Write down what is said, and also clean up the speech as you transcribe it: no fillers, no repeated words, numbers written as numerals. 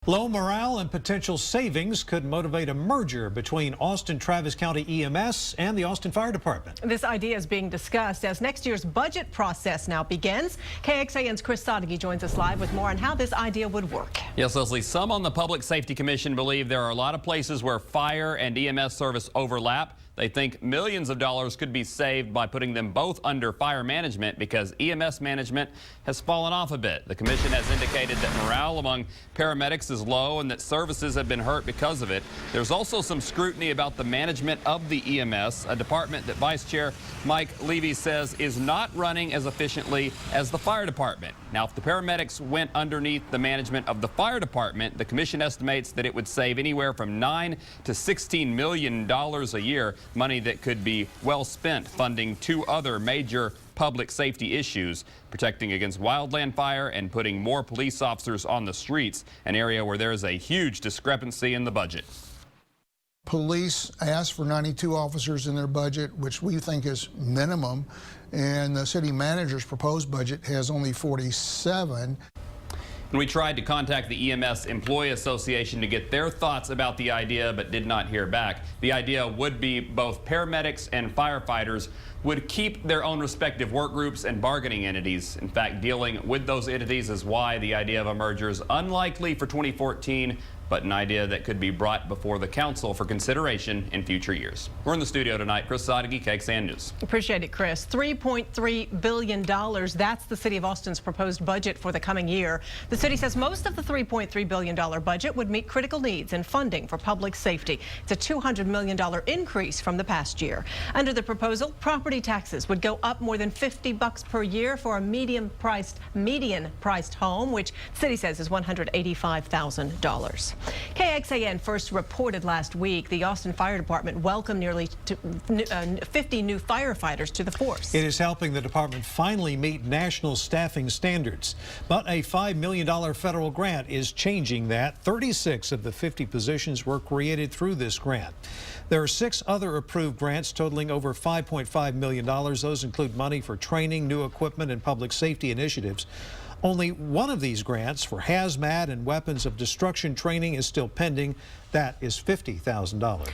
Low morale and potential savings could motivate a merger between Austin-Travis County EMS and the Austin Fire Department. This idea is being discussed as next year's budget process now begins. KXAN's Chris Sadeghi joins us live with more on how this idea would work. Yes, Leslie, some on the Public Safety Commission believe there are a lot of places where fire and EMS service overlap. They think millions of dollars could be saved by putting them both under fire management because EMS management has fallen off a bit. The commission has indicated that morale among paramedics is low and that services have been hurt because of it. There's also some scrutiny about the management of the EMS, a department that Vice Chair Mike Levy says is not running as efficiently as the fire department. Now, if the paramedics went underneath the management of the fire department, the commission estimates that it would save anywhere from $9 to $16 million a year. Money that could be well spent funding two other major public safety issues, protecting against wildland fire and putting more police officers on the streets, an area where there is a huge discrepancy in the budget. Police asked for 92 officers in their budget, which we think is minimum, and the city manager's proposed budget has only 47. And we tried to contact the EMS Employee Association to get their thoughts about the idea, but did not hear back. The idea would be both paramedics and firefighters would keep their own respective work groups and bargaining entities. In fact, dealing with those entities is why the idea of a merger is unlikely for 2014, but an idea that could be brought before the council for consideration in future years. We're in the studio tonight. Chris Sadeghi, KXAN News. Appreciate it, Chris. $3.3 billion. That's the city of Austin's proposed budget for the coming year. The city says most of the $3.3 billion budget would meet critical needs and funding for public safety. It's a $200 million increase from the past year. Under the proposal, property taxes would go up more than $50 per year for a median-priced home, which the city says is $185,000. KXAN first reported last week the Austin Fire Department welcomed nearly 50 new firefighters to the force. It is helping the department finally meet national staffing standards. But a $5 million federal grant is changing that. 36 of the 50 positions were created through this grant. There are 6 other approved grants totaling over $5.5 million. Those include money for training, new equipment, and public safety initiatives. Only one of these grants for hazmat and weapons of destruction training is still pending. That is $50,000.